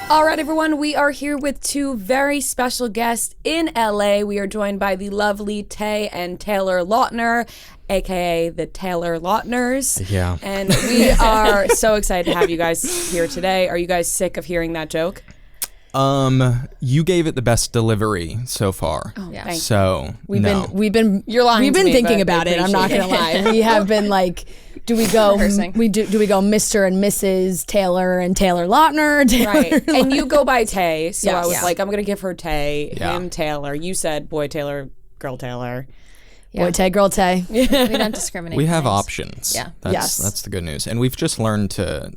All right, everyone, we are here with two very special guests in LA. We are joined by the lovely Tay and Taylor Lautner, aka the Taylor Lautners. Yeah. And we are so excited to have you guys here today. Are you guys sick of hearing that joke? You gave it the best delivery so far. Oh, yeah. So We've been You're lying we've to been me, thinking but about it. I'm not gonna appreciate lie. We have been like, do we go Rehearsing. do we go Mr. and Mrs. Taylor and Taylor Lautner? Right. And you go by Tay, so Yes. I was Yeah. like, I'm going to give her Tay, Yeah. him Taylor. You said boy Taylor, girl Taylor. Boy Tay, girl Tay. We don't discriminate. we have things. options. Yeah. That's the good news. And we've just learned to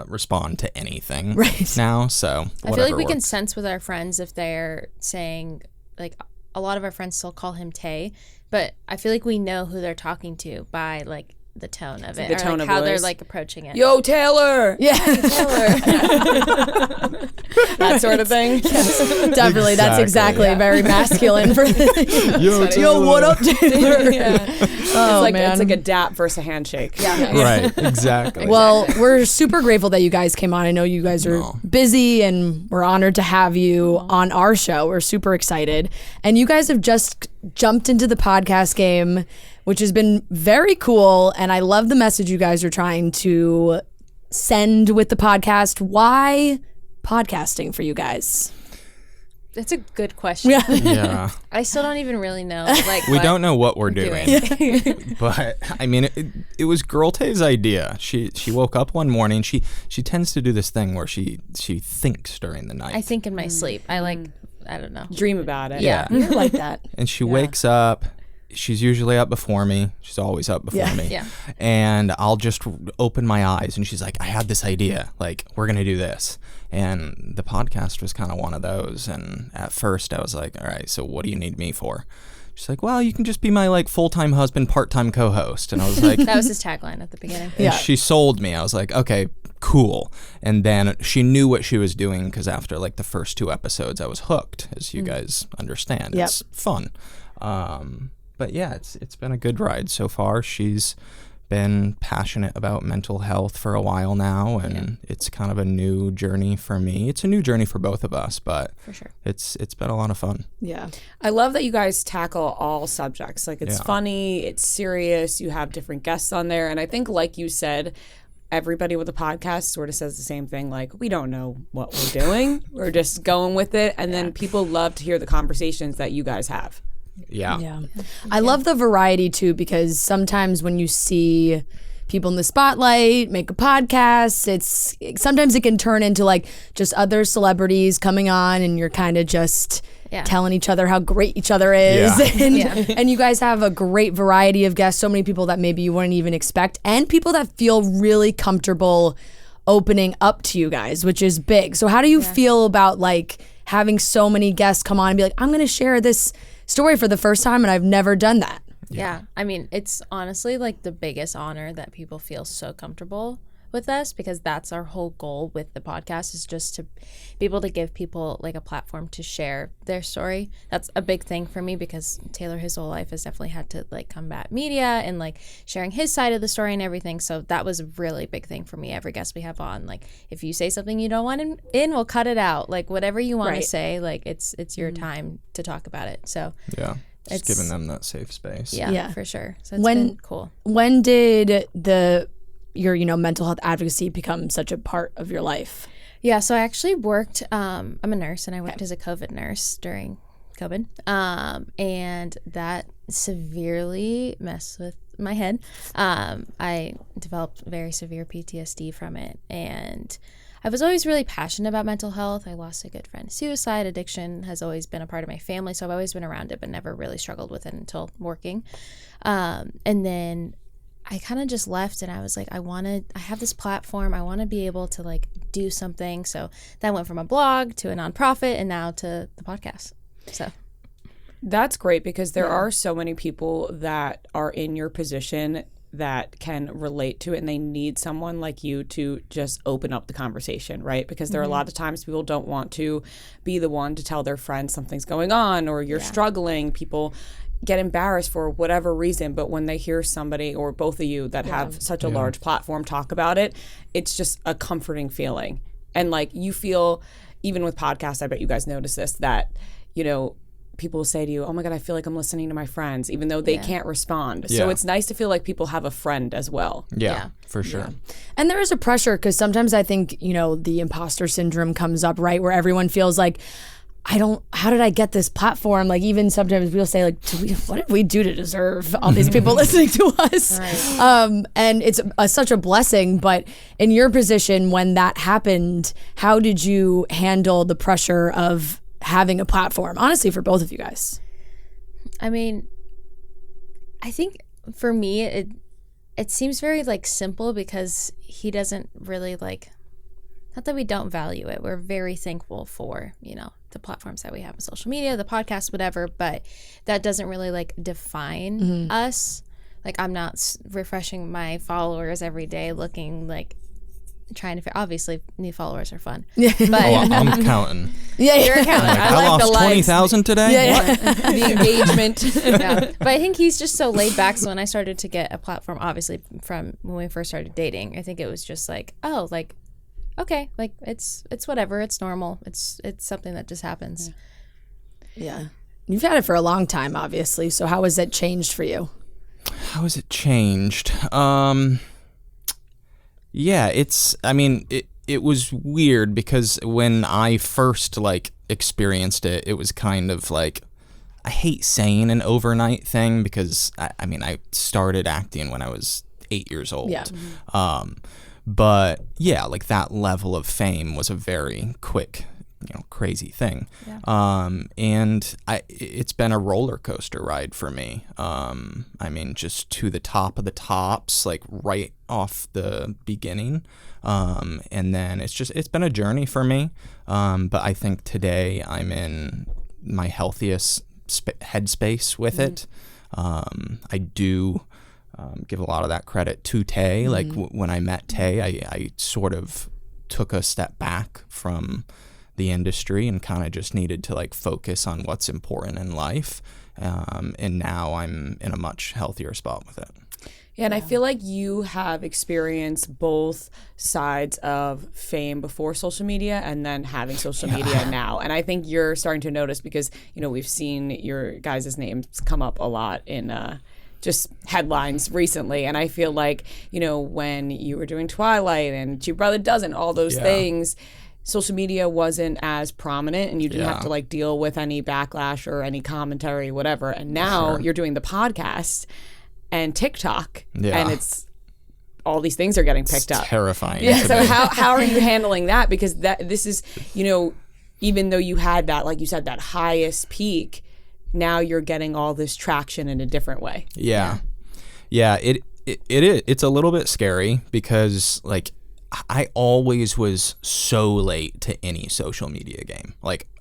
respond to anything Right. now. So I feel like we whatever can works. sense with our friends if they're saying, like, a lot of our friends still call him Tay, but I feel like we know who they're talking to by like the tone of it, The or tone like of how they're voice. like approaching it. Yo, Taylor! Yeah, That sort of thing. definitely. That's exactly Yeah. very masculine for. Yo, what up, Taylor? Oh, It's like a dap versus a handshake. Yeah. Right. Exactly. Well, we're super grateful that you guys came on. I know you guys are No. busy, and we're honored to have you on our show. We're super excited. And you guys have just jumped into the podcast game, which has been very cool. And I love the message you guys are trying to send with the podcast. Why podcasting for you guys? That's a good question. yeah. I still don't even really know. Like, We what don't know what we're doing. doing. But I mean, it was Girl Tay's idea. She woke up one morning. She tends to do this thing where she thinks during the night. I think in my sleep. I don't know. Dream about it. Yeah. You're like that. And she wakes up. She's usually up before me. She's always up before me. Yeah. And I'll just open my eyes and she's like, I had this idea. Like, we're going to do this. And the podcast was kind of one of those. And at first I was like, all right, so what do you need me for? She's like, well, you can just be my like full-time husband, part-time co-host. And I was like, That was his tagline at the beginning. and she sold me. I was like, okay, cool. And then she knew what she was doing because after like the first 2 episodes, I was hooked, as you guys understand. Yep. It's fun. But yeah, it's been a good ride so far. She's been passionate about mental health for a while now, and it's kind of a new journey for me. It's a new journey for both of us, but For sure. it's been a lot of fun. Yeah. I love that you guys tackle all subjects. Like, it's Yeah. funny, it's serious, you have different guests on there. And I think, like you said, everybody with a podcast sort of says the same thing. Like, we don't know what we're doing. We're just going with it. And then people love to hear the conversations that you guys have. Yeah. Yeah. I love the variety too, because sometimes when you see people in the spotlight make a podcast, sometimes it can turn into like just other celebrities coming on and you're kind of just telling each other how great each other is. Yeah. And you guys have a great variety of guests, so many people that maybe you wouldn't even expect, and people that feel really comfortable opening up to you guys, which is big. So how do you feel about like having so many guests come on and be like, I'm going to share this story for the first time and I've never done that? Yeah. I mean, it's honestly like the biggest honor that people feel so comfortable with us, because that's our whole goal with the podcast, is just to be able to give people like a platform to share their story. That's a big thing for me, because Taylor his whole life has definitely had to like combat media and like sharing his side of the story and everything. So that was a really big thing for me. Every guest we have on, like, if you say something you don't want in, we'll cut it out. Like, whatever you want to say, like, it's your time to talk about it. So Yeah. Just It's- giving them that safe space. yeah, for sure. So it's been cool. When did your mental health advocacy become such a part of your life? Yeah, so I actually worked, I'm a nurse, and I worked as a COVID nurse during COVID. And that severely messed with my head. I developed very severe PTSD from it. And I was always really passionate about mental health. I lost a good friend. Suicide, addiction has always been a part of my family. So I've always been around it, but never really struggled with it until working. And then I kind of just left, and I was like, I have this platform. I want to be able to like do something. So that went from a blog to a nonprofit and now to the podcast. So That's great, because there are so many people that are in your position that can relate to it, and they need someone like you to just open up the conversation, right? Because there are a lot of times people don't want to be the one to tell their friends something's going on or you're struggling. People get embarrassed for whatever reason, but when they hear somebody or both of you that have such a large platform talk about it, it's just a comforting feeling. And like, you feel even with podcasts, I bet you guys notice this, that, people will say to you, oh my God, I feel like I'm listening to my friends, even though they can't respond. So it's nice to feel like people have a friend as well. Yeah, for sure. Yeah. And there is a pressure because sometimes I think, the imposter syndrome comes up, right? Where everyone feels like, how did I get this platform? Like even sometimes people say like, what did we do to deserve all these people listening to us? Right. And it's such a blessing, but in your position when that happened, how did you handle the pressure of having a platform, honestly, for both of you guys? I mean, I think for me, it seems very like simple because he doesn't really like, not that we don't value it. We're very thankful for, the platforms that we have in social media, the podcast, whatever, but that doesn't really like define us. Like I'm not refreshing my followers every day looking like trying to obviously new followers are fun. But I'm counting. Yeah, you're counting. I like lost 20,000 today. Yeah. The engagement. Yeah. But I think he's just so laid back. So when I started to get a platform, obviously from when we first started dating, I think it was just like, oh, like, okay, like it's whatever, it's normal. It's something that just happens. Yeah. You've had it for a long time, obviously. So how has it changed for you? How has it changed? Yeah, it was weird because when I first experienced it, it was kind of like, I hate saying an overnight thing because I started acting when I was 8 years old. Yeah. But yeah, that level of fame was a very quick, crazy thing. Yeah. And it's been a roller coaster ride for me. Just to the top of the tops, right off the beginning. And then it's been a journey for me. But I think today I'm in my healthiest headspace with it. I do give a lot of that credit to Tay. When I met Tay, I sort of took a step back from the industry and kind of just needed to focus on what's important in life. And now I'm in a much healthier spot with it. Yeah, and I feel like you have experienced both sides of fame before social media and then having social media now. And I think you're starting to notice because, we've seen your guys' names come up a lot in just headlines recently. And I feel like, when you were doing Twilight and Your Brother Doesn't, all those things, social media wasn't as prominent and you didn't have to deal with any backlash or any commentary, whatever. And now you're doing the podcast and TikTok and it's all these things are getting picked up. Terrifying. Yeah. So how are you handling that? Because this is, even though you had that, like you said, that highest peak, now you're getting all this traction in a different way. Yeah. It's a little bit scary because I always was so late to any social media game.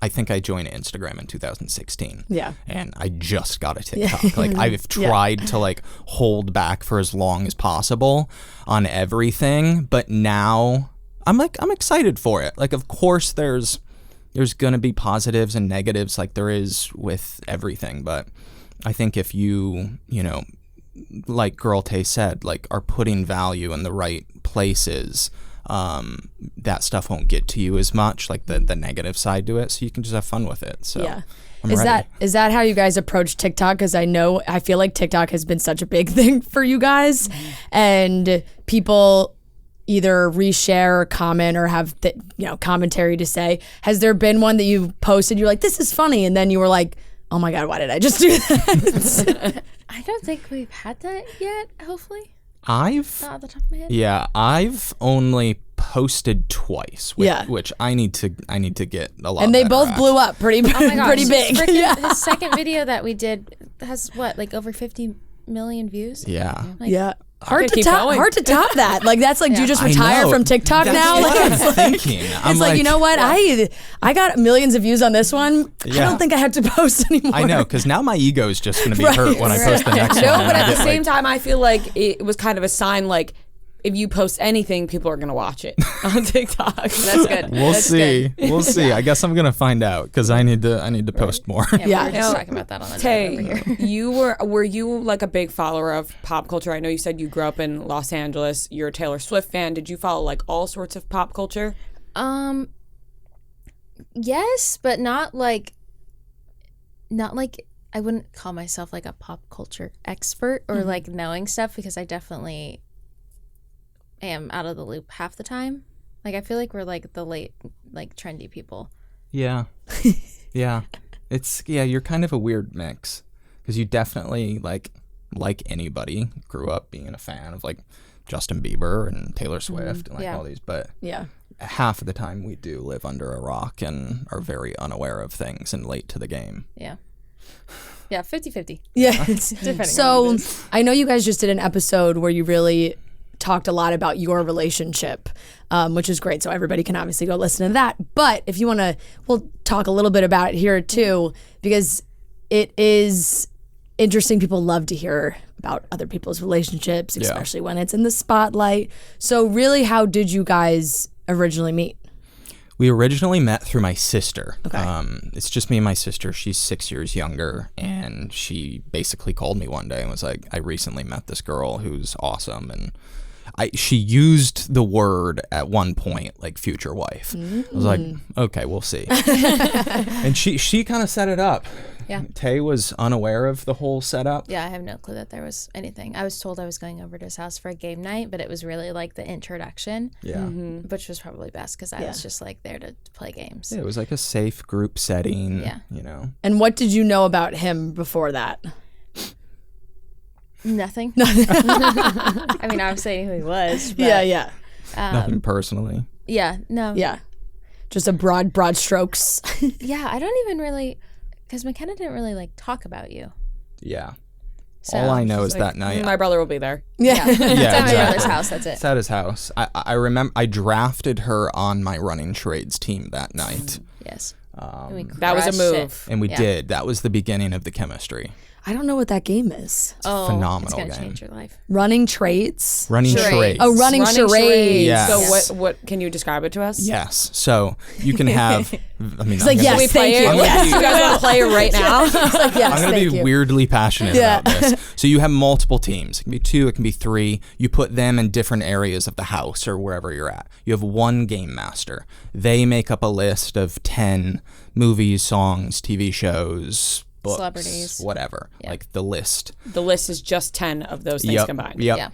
I think I joined Instagram in 2016. Yeah. And I just got a TikTok. I've tried to hold back for as long as possible on everything, but now I'm excited for it. Of course there's going to be positives and negatives like there is with everything, but I think if you, like Girl Tay said, are putting value in the right places, that stuff won't get to you as much, the negative side to it, so you can just have fun with it. So yeah. I'm is ready. that how you guys approach TikTok? Because I feel like TikTok has been such a big thing for you guys, and people either reshare or comment or have commentary to say. Has there been one that you posted, you're like, this is funny, and then you were like, oh my God, why did I just do that? I don't think we've had that yet, hopefully. Not off the top of my head. Yeah, I've only posted twice, which I need to get a lot. And they better both at. blew up pretty pretty big. The second video that we did has over 50 million views. Yeah. Yeah. Hard to top that. That's do you just retire from TikTok now? What I'm thinking. It's you know what? I got millions of views on this one. I don't think I have to post anymore. I know, because now my ego is just going to be hurt when I post the next one. No, but at the same time, I feel like it was kind of a sign if you post anything, people are going to watch it on TikTok. That's good. We'll see. We'll see. I guess I'm going to find out because I need to post more. Yeah. We were just talking about that on the Tay, over here. were you a big follower of pop culture? I know you said you grew up in Los Angeles. You're a Taylor Swift fan. Did you follow all sorts of pop culture? yes, but not like I wouldn't call myself like a pop culture expert or like knowing stuff, because I definitely am out of the loop half the time. Like I feel like we're like the late like trendy people. Yeah. Yeah. You're kind of a weird mix, because you definitely like anybody grew up being a fan of like Justin Bieber and Taylor Swift and like all these, but half of the time we do live under a rock and are very unaware of things and late to the game. Yeah. Yeah, 50-50. Yeah. Depending So on what it is. I know you guys just did an episode where you really talked a lot about your relationship, which is great. So everybody can obviously go listen to that. But if you want to, we'll talk a little bit about it here too, because it is interesting. People love to hear about other people's relationships, especially when it's in the spotlight. So really, how did you guys originally meet? We originally met through my sister. Okay. It's just me and my sister. She's 6 years younger, and she basically called me one day and was like, I recently met this girl who's awesome. And she used the word at one point, like future wife. I was like, okay, we'll see. And she kind of set it up. Yeah. Tay was unaware of the whole setup. Yeah, I have no clue that there was anything. I was told I was going over to his house for a game night, but it was really like the introduction. Yeah. Which was probably best, because I was just like there to play games. Yeah, it was like a safe group setting. Yeah. You know. And what did you know about him before that? Nothing. I mean, obviously I knew who he was. But, Yeah. Nothing personally. Yeah. No. Yeah. Just a broad strokes. Yeah. I don't even really, because McKenna didn't really like talk about you. Yeah. So, All I know is Like, that night. my brother will be there. Yeah. Yeah, It's at my exactly. brother's house. That's it. It's at his house. I remember I drafted her on my running trades team that night. Yes. And we That was a crushed move. And we Yeah. did. That was the beginning of the chemistry. I don't know what that game is. Oh, phenomenal it's gonna game. change your life. Running traits. Running Charades. charades. Oh, running charades. Yes. So Yes. what can you describe it to us? Yes. So you can have. I mean, It's like, yes, we play thank it? you. Yes. You guys want to play it right now? It's like, yes, I'm going to thank be you. weirdly passionate Yeah. about this. So you have multiple teams. It can be 2, it can be 3. You put them in different areas of the house or wherever you're at. You have one game master. They make up a list of 10 movies, songs, TV shows, books, Celebrities. whatever. Yeah. Like the list. The list is just 10 of those things combined. Yep. Yeah.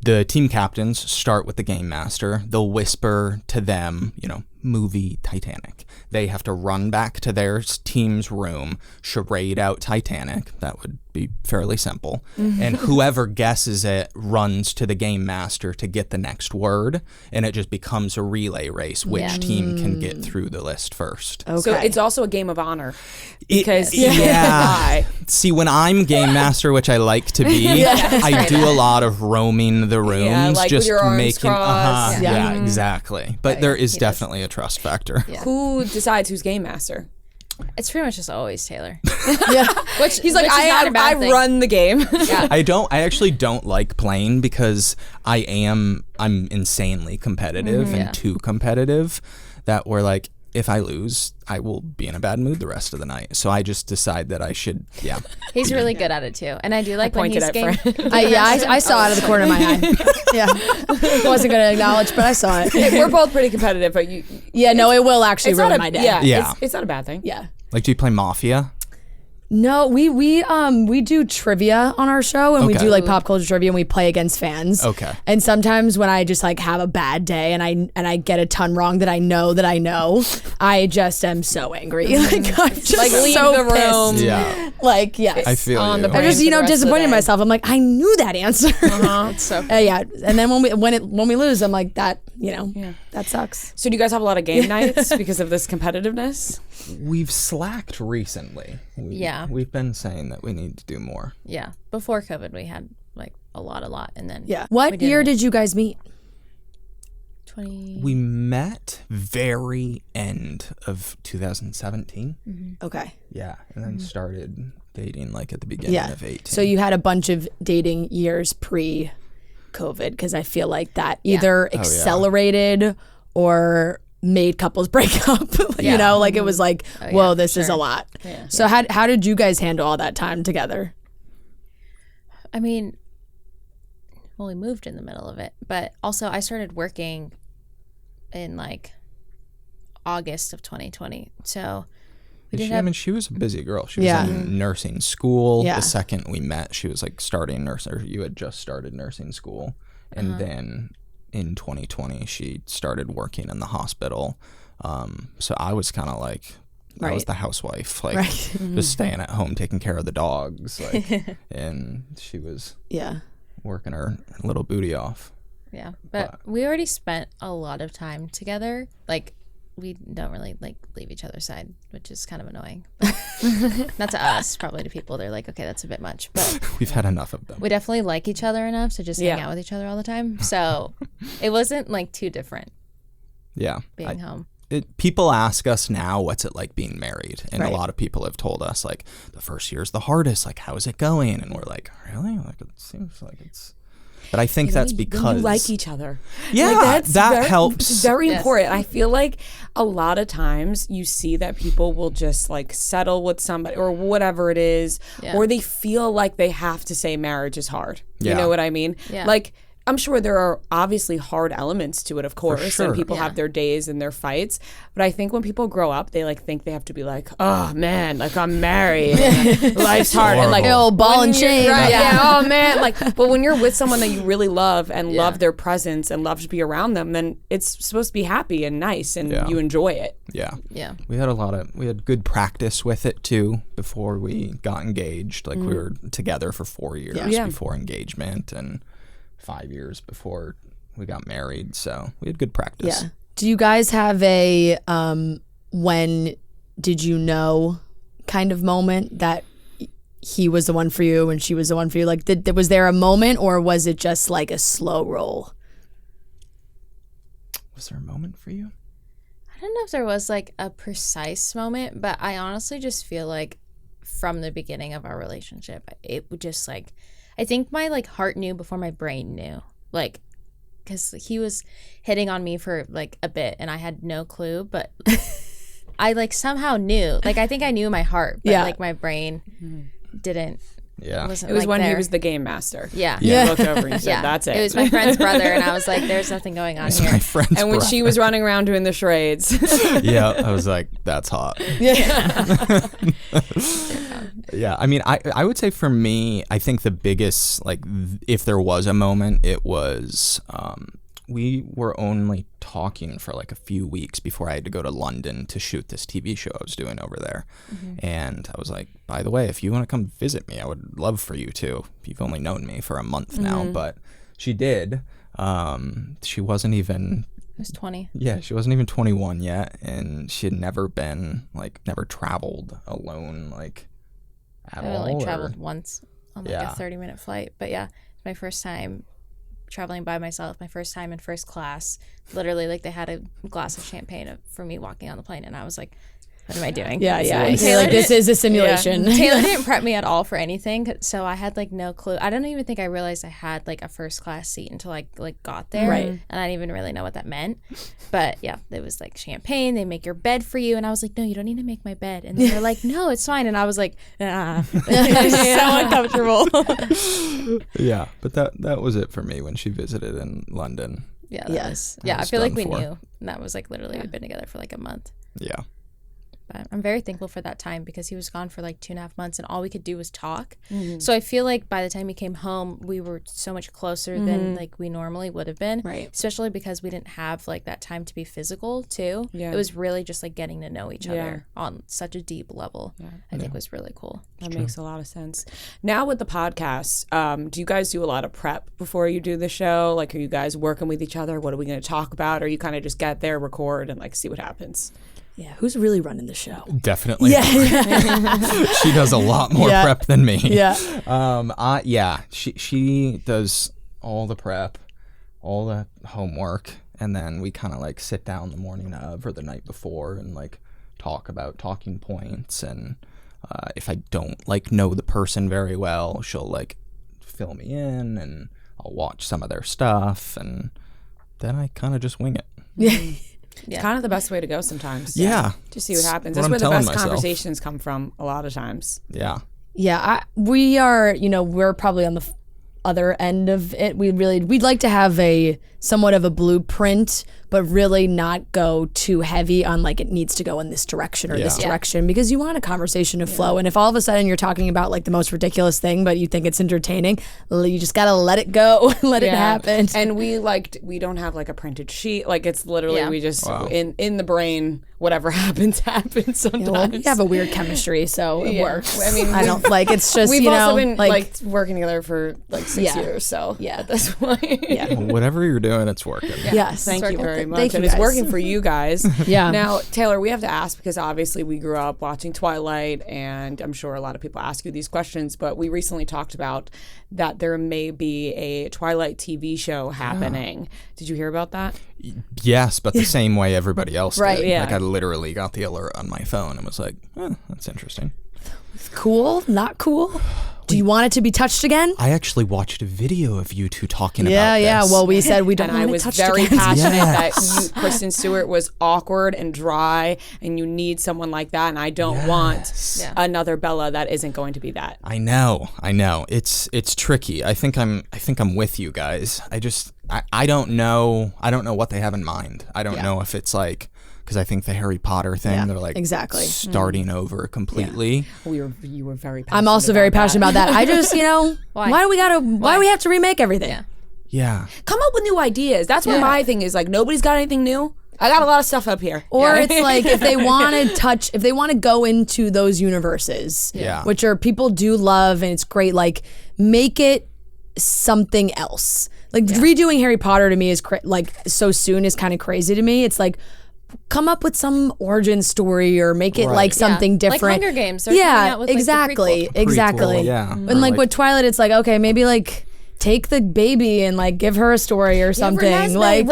The team captains start with the game master. They'll whisper to them, movie Titanic. They have to run back to their team's room, charade out Titanic. That would be fairly simple. And whoever guesses it runs to the game master to get the next word. And it just becomes a relay race. Which team can get through the list first? Okay. So it's also a game of honor. Because Yeah. See, when I'm game master, which I like to be, I do a lot of roaming the rooms, like with just your arms making. crossed. Yeah, exactly. But there is definitely a trust factor. Yeah. who decides who's game master? It's pretty much just always Taylor. Yeah. Which he's like, Which is not a bad I thing. run the game. Yeah. I actually don't like playing because I'm insanely competitive and too competitive that we're like, if I lose, I will be in a bad mood the rest of the night. So I just decide that I should, He's really good at it too, and I do like when pointed he's at game. Fran. I saw it out of the corner of my eye. Yeah. Wasn't going to acknowledge, but I saw it. We're both pretty competitive, but Yeah, no, it will actually it's not ruin a my day. Yeah. It's not a bad thing. Yeah. Like, do you play Mafia? No, we do trivia on our show, and we Okay. do like pop culture trivia, and we play against fans. Okay. And sometimes when I just like have a bad day and I get a ton wrong that I know, I just am so angry. Like I'm just Like, leave so the room. pissed. Yeah. Like yes. I feel on you. the I'm brain. just for the rest of the disappointed in day. myself. I'm like I knew that answer. It's so Yeah. And then when we lose, I'm like that. That sucks. So do you guys have a lot of game nights because of this competitiveness? We've slacked recently. Yeah. We've been saying that we need to do more. yeah. Before COVID, we had like a lot, and then Yeah. What year did you guys meet? 20. We met very end of 2017. Okay. Yeah. And then started dating like at the beginning of 18. So you had a bunch of dating years pre-COVID because I feel like that either accelerated or made couples break up. Like it was like, whoa, this is a lot. Yeah. So how did you guys handle all that time together? I mean, well, we moved in the middle of it, but also I started working in like August of 2020. So I mean, she was a busy girl. She was in nursing school. Yeah. The second we met, she was like starting nursing, or you had just started nursing school. And then in 2020, she started working in the hospital. So I was kind of like, I was the housewife, like just staying at home, taking care of the dogs. Like, and she was working her little booty off. Yeah. But we already spent a lot of time together. Like, we don't really like leave each other's side, which is kind of annoying. Not to us, probably to people. They're like, okay, that's a bit much. But we've had enough of them. We definitely like each other enough to just hang out with each other all the time. So it wasn't like too different. Yeah. Being home. People ask us now, what's it like being married? And a lot of people have told us, like, the first year's the hardest. Like, how is it going? And we're like, really? Like, it seems like it's... But I think that's because you like each other. Yeah, like that helps. It's very important. I feel like a lot of times you see that people will just like settle with somebody or whatever it is, or they feel like they have to say marriage is hard. You know what I mean? Yeah. Like, I'm sure there are obviously hard elements to it, of course, and people have their days and their fights. But I think when people grow up, they like think they have to be like, oh man, like I'm married, life's hard, and like ball and chain, right? Yeah, oh man, like. But when you're with someone that you really love and love their presence and love to be around them, then it's supposed to be happy and nice, and you enjoy it. Yeah, yeah. We had good practice with it too before we got engaged. Like we were together for 4 years before engagement and 5 years before we got married, so we had good practice. Yeah. Do you guys have a when did you know kind of moment that he was the one for you and she was the one for you? Like, was there a moment, or was it just like a slow roll? Was there a moment for you? I don't know if there was like a precise moment, but I honestly just feel like from the beginning of our relationship, it would just like, I think my like heart knew before my brain knew, like, because he was hitting on me for like a bit and I had no clue, but I like somehow knew. Like, I think I knew in my heart, but like my brain didn't. Yeah. It was like when there. He was the game master. Yeah. You looked over and said, that's it. It was my friend's brother, and I was like, there's nothing going on here. My friend's and when brother. she was running around doing the charades. Yeah, I was like, that's hot. Yeah, I mean, I would say for me, I think the biggest, like, if there was a moment, it was we were only talking for like a few weeks before I had to go to London to shoot this TV show I was doing over there. And I was like, by the way, if you want to come visit me, I would love for you to. You've only known me for a month now, but she did. She wasn't even... I was 20. Yeah, she wasn't even 21 yet, and she had never traveled alone, like, at all. I only traveled once on like a 30-minute flight. But yeah, my first time traveling by myself, my first time in first class. Literally, like, they had a glass of champagne for me walking on the plane, and I was like, what am I doing? Yeah. Taylor, like, this is a simulation. Yeah. Taylor didn't prep me at all for anything, so I had like no clue. I don't even think I realized I had like a first class seat until I like got there, right? And I didn't even really know what that meant. But yeah, it was like champagne. They make your bed for you, and I was like, no, you don't need to make my bed. And they were like, no, it's fine. And I was like, it was so uncomfortable. Yeah, but that was it for me when she visited in London. Yeah, I feel like we knew. And that was like literally we'd been together for like a month. Yeah. But I'm very thankful for that time because he was gone for like 2.5 months and all we could do was talk. So I feel like by the time he came home, we were so much closer than like we normally would have been. Right. Especially because we didn't have like that time to be physical too. Yeah. It was really just like getting to know each other on such a deep level. Yeah. I think was really cool. That makes a lot of sense. Now with the podcast, do you guys do a lot of prep before you do the show? Like, are you guys working with each other? What are we going to talk about? Or you kind of just get there, record, and like see what happens? Yeah, who's really running the show? Definitely. Yeah. She does a lot more prep than me. Yeah. She does all the prep, all the homework, and then we kind of like sit down the morning of or the night before and like talk about talking points. And if I don't like know the person very well, she'll like fill me in and I'll watch some of their stuff and then I kind of just wing it. Yeah. It's kind of the best way to go sometimes. Yeah. Just see what happens. That's where the best conversations come from a lot of times. Yeah. Yeah. We are, we're probably on the other end of it. We'd like to have somewhat of a blueprint but really not go too heavy on like it needs to go in this direction or this direction, because you want a conversation to flow. And if all of a sudden you're talking about like the most ridiculous thing, but you think it's entertaining, you just gotta let it go, let it happen. And we don't have like a printed sheet. Like it's literally we just in the brain. Whatever happens sometimes. Well, we have a weird chemistry, so it works. I mean, I don't like. It's just we've also been like working together for like 6 years. So at this point, Whatever you're doing, it's working. Yes, thank you very much. Thank you, and it's guys. working for you guys. Yeah. Now, Taylor, we have to ask because obviously we grew up watching Twilight, and I'm sure a lot of people ask you these questions. But we recently talked about that there may be a Twilight TV show happening. Did you hear about that? Yes, but the same way everybody else did. Right, yeah. Like I literally got the alert on my phone and was like, that's interesting. Cool, not cool. Do you want it to be touched again? I actually watched a video of you two talking about this. Yeah. Well, we said we don't And I want it was touched very again. passionate Yes. that Kristen Stewart was awkward and dry, and you need someone like that. And I don't want another Bella that isn't going to be that. I know. It's tricky. I think I'm with you guys. I don't know. I don't know what they have in mind. I don't know if it's like, because I think the Harry Potter thing, they're like exactly. starting over completely. You were very passionate I'm also very passionate about that. I just, Why? why do we have to remake everything? Yeah. Come up with new ideas. That's what my thing is. Like, nobody's got anything new. I got a lot of stuff up here. Or it's like if they want to go into those universes, which are people do love and it's great, like make it something else. Like redoing Harry Potter to me is like so soon is kind of crazy to me. It's like, come up with some origin story or make it like something different. Like Hunger Games. They're coming out with, exactly. Like, the Exactly. Prequel, yeah. And like with Twilight, it's like, okay, maybe like take the baby and like give her a story or something. Renesmee, Like,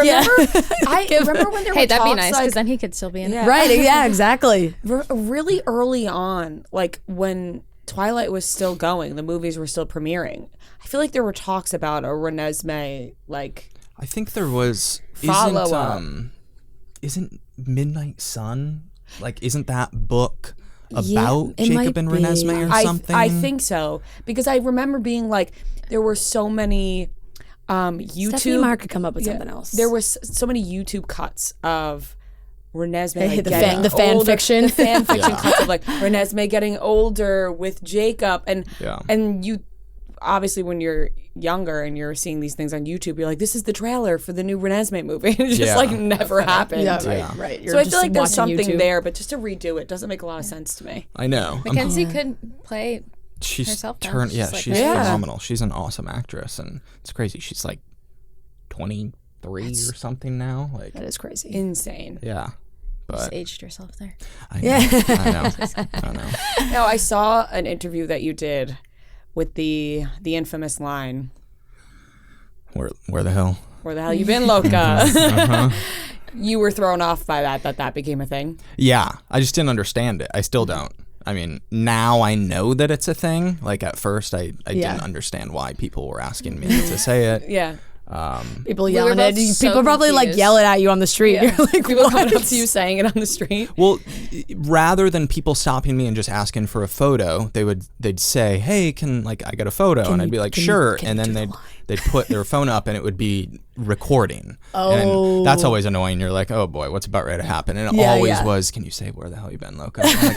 remember when there were Hey, that'd be talks, nice like, because then he could still be in it. right. Yeah, exactly. really early on, like when Twilight was still going, the movies were still premiering. I feel like there were talks about a Renesmee, like I think there was follow-up. Isn't Midnight Sun, like, isn't that book Yeah, about it Jacob might and be. Renesmee or something? I think so, because I remember being like, there were so many YouTube. Stephanie Meyer could come up with something else. There was so many YouTube cuts of Renesmee, like, the getting fan older, fiction. the fan fiction cuts of like Renesmee getting older with Jacob, and you obviously when you're younger and you're seeing these things on YouTube, you're like, this is the trailer for the new Renesmee movie. And it just like never happened. Right. So I feel like there's something there, but just to redo it doesn't make a lot of sense to me. I know. Mackenzie could play She's herself now. turned. She's Yeah, like she's her. phenomenal. She's an awesome actress, and it's crazy. She's like 23 or something now. Like, That is crazy. Insane. yeah. Just But aged herself there. I know. I know. Now, I saw an interview that you did with the infamous line, Where the hell? "Where the hell you been, Loca?" You were thrown off by that became a thing. Yeah, I just didn't understand it. I still don't. I mean, now I know that it's a thing. Like at first, I didn't understand why people were asking me to say it. Yeah. People yelling were at both you. so People probably like confused. yell it at you on the street. Yeah. You're like, People what? coming up to you saying it on the street. Well, rather than people stopping me and just asking for a photo, they'd say, "Hey, can like I get a photo?" And I'd be like, "Sure." And then they'd put their phone up and it would be recording. And that's always annoying. You're like, "Oh boy, what's about ready to happen?" And it always was, "Can you say where the hell you been, Loca?" I'm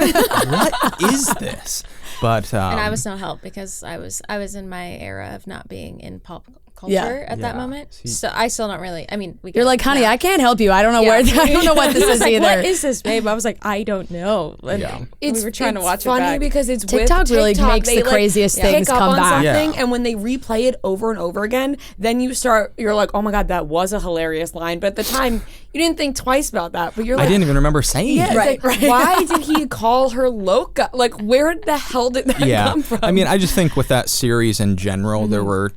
like, what is this? But And I was no help because I was in my era of not being in pop culture at that moment. So I still don't really. I mean, You're like, honey, I can't help you. I don't know where. I don't know what this is like, either. what is this, babe? I was like, I don't know. And Yeah. we were trying to watch it funny back. because it's TikTok with really TikTok, makes they, the craziest pick things up come on back. something, Yeah. and when they replay it over and over again, then you're like, oh my god, that was a hilarious line. But at the time, you didn't think twice about that. But you're like, I didn't even remember saying yeah, it. it's like, why did he call her Loca? Like, where the hell did that come from? I mean, I just think with that series in general, there were,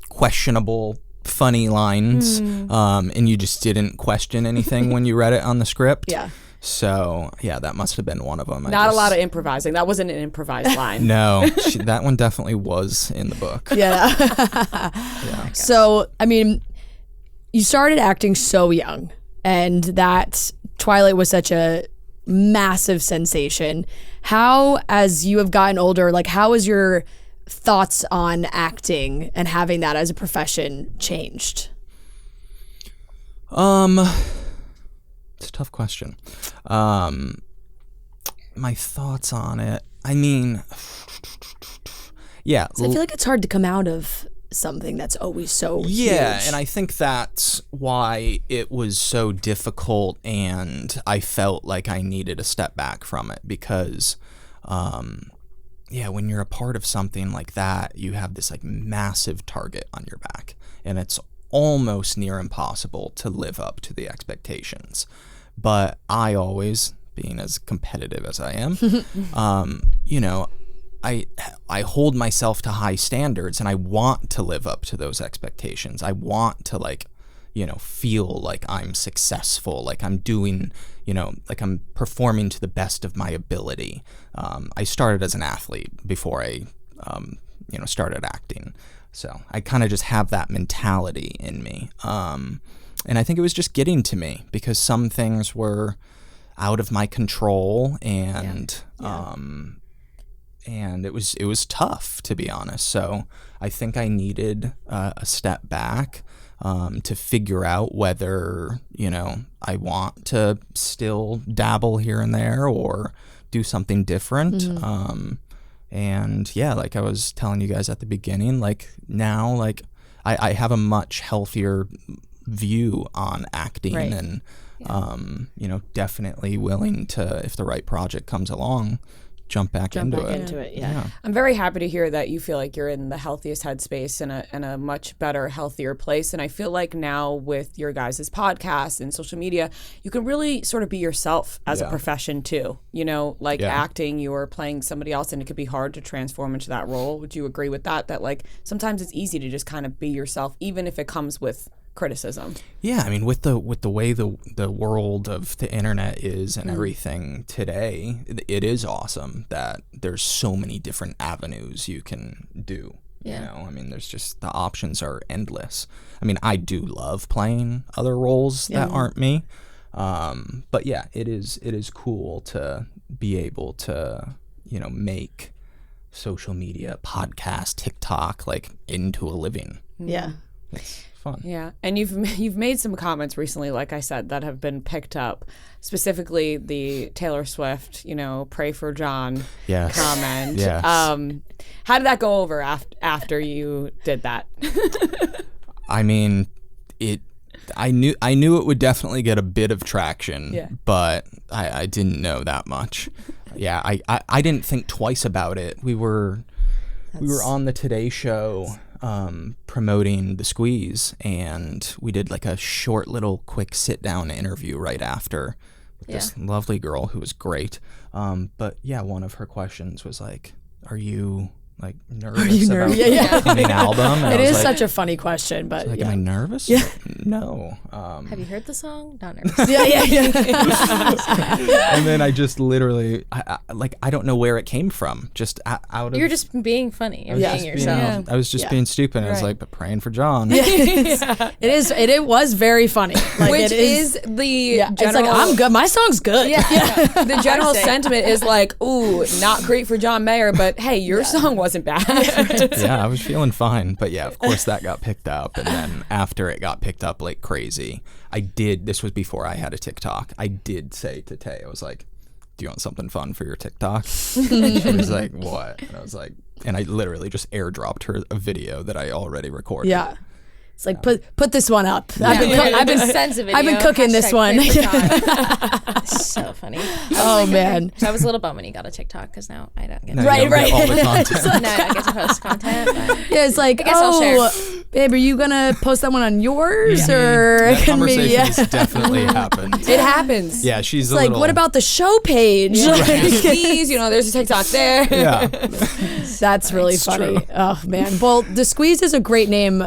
questionable, funny lines, and you just didn't question anything when you read it on the script. Yeah. So, yeah, that must have been one of them. Not a lot of improvising. That wasn't an improvised line. No, that one definitely was in the book. Yeah. So, I mean, you started acting so young, and that Twilight was such a massive sensation. How, as you have gotten older, like, how has your thoughts on acting and having that as a profession changed? It's a tough question. My thoughts on it. I mean, yeah. So I feel like it's hard to come out of something that's always so Yeah, huge. and I think that's why it was so difficult, and I felt like I needed a step back from it because, yeah, when you're a part of something like that, you have this like massive target on your back, and it's almost near impossible to live up to the expectations. But I always, being as competitive as I am, you know, I hold myself to high standards, and I want to live up to those expectations. I want to, like, you know, feel like I'm successful, like I'm doing, you know, like I'm performing to the best of my ability. I started as an athlete before I, you know, started acting. So I kind of just have that mentality in me. And I think it was just getting to me because some things were out of my control, and and it was tough, to be honest. So I think I needed a step back to figure out whether, you know, I want to still dabble here and there or do something different. And yeah, like I was telling you guys at the beginning, like now, like I have a much healthier view on acting, and you know, definitely willing to, if the right project comes along, jump back into it. Yeah. I'm very happy to hear that you feel like you're in the healthiest headspace and a much better, healthier place. And I feel like now with your guys' podcast and social media, you can really sort of be yourself as a profession too. You know, like acting, you're playing somebody else, and it could be hard to transform into that role. Would you agree with that? That like sometimes it's easy to just kind of be yourself, even if it comes with criticism. Yeah, I mean, with the way the world of the internet is and everything today, it is awesome that there's so many different avenues you can do. You know, I mean, there's just, the options are endless. I mean, I do love playing other roles that aren't me, but yeah, it is cool to be able to, you know, make social media, podcast, TikTok, like into a living. Yeah. It's fun. Yeah, and you've made some comments recently, like I said, that have been picked up. Specifically, the Taylor Swift, you know, "Pray for John" comment. Yes. How did that go over after you did that? I mean, I knew it would definitely get a bit of traction, but I didn't know that much. Yeah, I didn't think twice about it. We were on the Today Show promoting the Squeeze, and we did like a short little quick sit down interview right after with this lovely girl who was great. But yeah, one of her questions was like, "Are you like nervous about the coming album?" And It is like, such a funny question, but like, am I nervous? Yeah. No. Have you heard the song? Not nervous. yeah. And then I just literally, I don't know where it came from. Just out of. You're just being funny and being yourself. I was just being stupid. And I was like, but praying for John. It was very funny. Like, Which is the general. It's like, I'm good. My song's good. The general sentiment is like, ooh, not great for John Mayer, but hey, your song wasn't bad. Yeah, I was feeling fine. But yeah, of course that got picked up. And then after it got picked up like crazy, this was before I had a TikTok, I did say to Tay, I was like, "Do you want something fun for your TikTok?" And she was like, "What?" And I was like, and I literally just airdropped her a video that I already recorded. Yeah. It's like, put this one up. I've been cooking this one. So funny. Oh man, I was a little bummed when you got a TikTok because now I don't get No, you don't get all the content. No, I get to post content. But yeah, it's like, I'll share. Babe, are you gonna post that one on yours or That conversation has definitely happened. It happens. Yeah, she's like, what about the show page? Squeeze, you know, there's a TikTok there. Yeah. That's really funny. true. Oh man. Well, the Squeeze is a great name.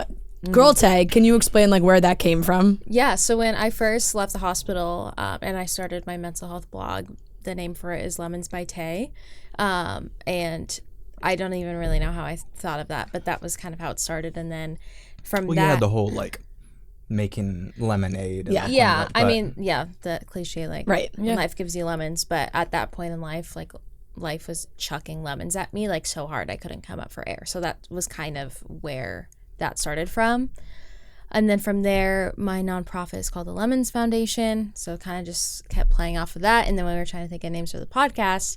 Girl Tag, can you explain like where that came from? Yeah, so when I first left the hospital and I started my mental health blog, the name for it is Lemons by Tay. And I don't even really know how I thought of that, but that was kind of how it started. And then from you had the whole like making lemonade. And the cliche like life gives you lemons. But at that point in life, like life was chucking lemons at me like so hard I couldn't come up for air. So that was kind of where that started from. And then from there, my nonprofit is called the Lemons Foundation. So kind of just kept playing off of that. And then when we were trying to think of names for the podcast,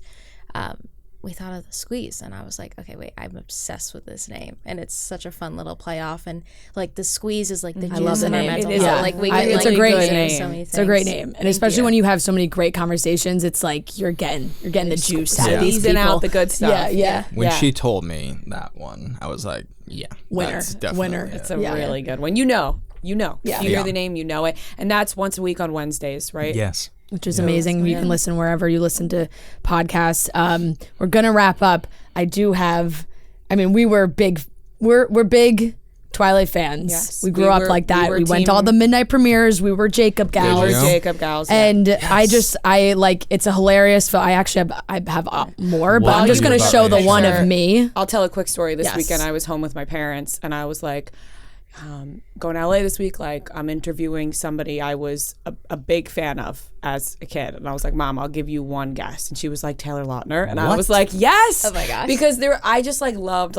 we thought of the Squeeze. And I was like, okay, wait, I'm obsessed with this name. And it's such a fun little playoff. And like the Squeeze is like the juice in our mental health. Like we can it's like a great use it in name. so many It's a great name. And especially when you have so many great conversations, it's like you're getting the juice out of these Squeezing people. out the good stuff. Yeah. When she told me that one, I was like, Winner. that's definitely Winner. it. It's a really good one. You know. Yeah. If you hear the name, you know it. And that's once a week on Wednesdays, right? Yes. Which is amazing. You can listen wherever you listen to podcasts. We're gonna wrap up. I do have. I mean, we're big Twilight fans. Yes. We grew up like that. we We were went to all the midnight premieres. We were Jacob gals. you? Jacob gals. And I like, it's a hilarious film. I actually have more, but I'm just Well, gonna you show about the to one share. of me. I'll tell a quick story. This Yes. weekend I was home with my parents and I was like, going to LA this week, like I'm interviewing somebody I was a big fan of as a kid. And I was like, Mom, I'll give you one guess. And she was like, Taylor Lautner. And I What? was like, yes. Oh my gosh. Because I just like loved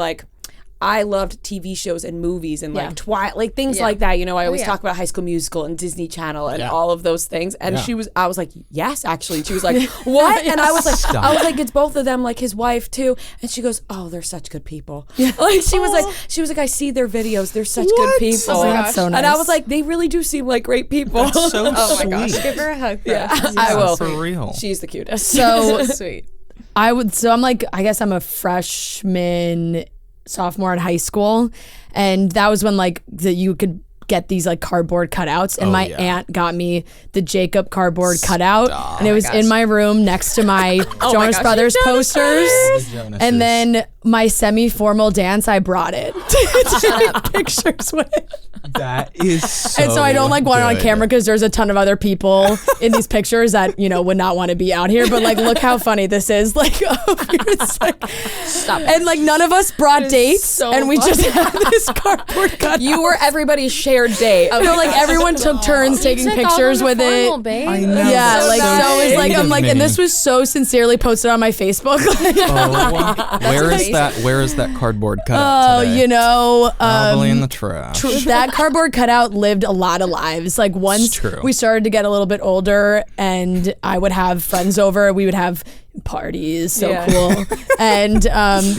I loved TV shows and movies and like Twilight, like things like that. You know, I always talk about High School Musical and Disney Channel and all of those things. And I was like, yes, actually. And she was like, what? And I was like, it's both of them, like his wife too. And she goes, oh, they're such good people. Like she was like, I see their videos. They're such good people. Oh my gosh. That's so nice. And I was like, they really do seem like great people. That's so Oh my gosh, sweet. give her a hug. I will. For real. She's the cutest. So sweet. I'm like, I guess I'm a freshman, sophomore in high school, and that was when like you could get these like cardboard cutouts, and my aunt got me the Jacob cardboard cutout, and it was in my room next to my Jonas Brothers posters. And then my semi-formal dance, I brought it to take pictures with. That is so And so I don't like want it on good. camera because there's a ton of other people in these pictures that, you know, would not want to be out here. But like, look how funny this is. Like, it's like stop. And like, none of us brought dates, so and we just had this cardboard cut. You were everybody's shared date. You know, like everyone took turns taking pictures with it. I know. Yeah, That's like so it's like sweet I'm of like, me. and this was so sincerely posted on my Facebook. Oh, where is that cardboard cutout today? You know, Probably in the trash. that cardboard cutout lived a lot of lives. Like once true. we started to get a little bit older and I would have friends over, we would have parties, so cool. And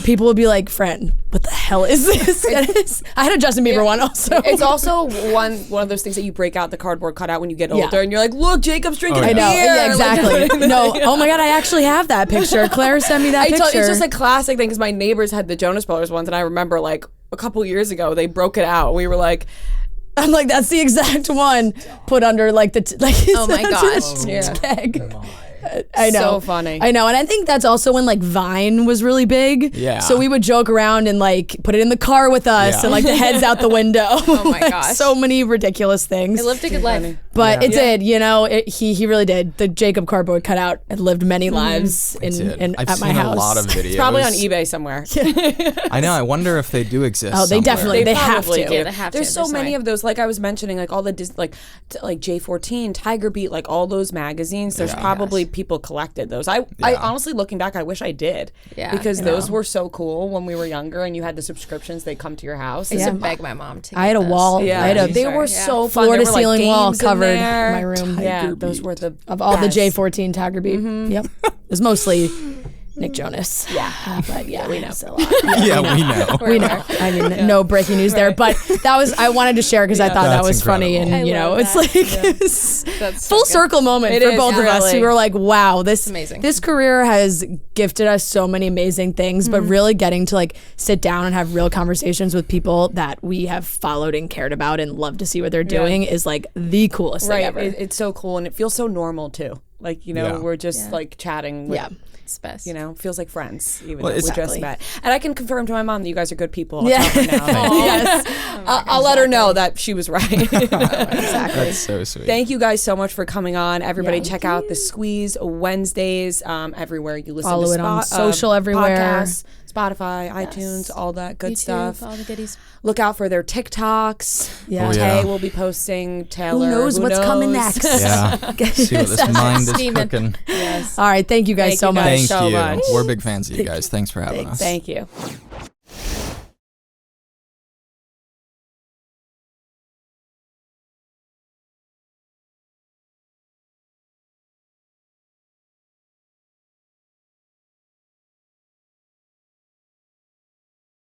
people would be like, friend, what the hell is this? I had a Justin Bieber one also. It's also one of those things that you break out the cardboard cutout when you get older, and you're like, look, Jacob's drinking I a know. beer. Yeah, exactly. No. Oh my God, I actually have that picture. Claire sent me that picture. It's just a classic thing because my neighbors had the Jonas Brothers ones, and I remember like a couple years ago they broke it out. We were like, I'm like, that's the exact one put under like the Oh my gosh. keg. I know. So funny. I know. And I think that's also when like Vine was really big. Yeah. So we would joke around and like put it in the car with us Yeah. and like the heads out the window. Oh my gosh. So many ridiculous things. I lived a good life. But it did, you know, he really did. The Jacob cardboard cutout had lived many lives in I've at seen my house. a lot of videos. it's probably on eBay somewhere. I know. I wonder if they do exist. Oh, they somewhere. definitely they have probably to. do. Yeah, they have to. There's so There's no many way. of those. Like I was mentioning, like all the like J14, Tiger Beat, like all those magazines. There's probably people collected those. I honestly, looking back, I wish I did. Yeah. Because those were so cool when we were younger, and you had the subscriptions. They come to your house. I used to beg my mom to. I had a wall. Yeah, I had a they were so fun. floor There to were, like, ceiling wall games in covered there. my room. Yeah, those were the Of all best. the J14 Tiger Beat. Yep. It was mostly Nick Jonas. Yeah. But yeah, we know. Yeah, we know. We know. I mean, no breaking news there, but that was, I wanted to share because I thought that That's was funny. incredible. And, you know, love it's that. like it's That's full so good. circle moment It for is, both of us. really. We were like, wow, this amazing. This career has gifted us so many amazing things, but really getting to like sit down and have real conversations with people that we have followed and cared about and love to see what they're doing is like the coolest thing Right. ever. It's so cool, and it feels so normal too. Like, you know, Yeah. we're just like chatting. With, It's best. You know, feels like friends, even Well, though we it's- just met. And I can confirm to my mom that you guys are good people. I'll Yeah. tell her now. Yes. I'll let her know that she was right. That's so sweet. Thank you guys so much for coming on. Everybody check out the Squeeze Wednesdays everywhere you listen Follow to it on social everywhere. podcasts, Spotify, iTunes, all that good YouTube, stuff. all the goodies. Look out for their TikToks. Yeah. Oh, Tay yeah. will be posting. Taylor, Who knows what's coming knows? next? Yeah. See what this mind is Steven. cooking. Yes. All right. Thank you guys Thank so you much. guys Thank so you. much. We're big fans of you guys. Thanks for having us. Thank you.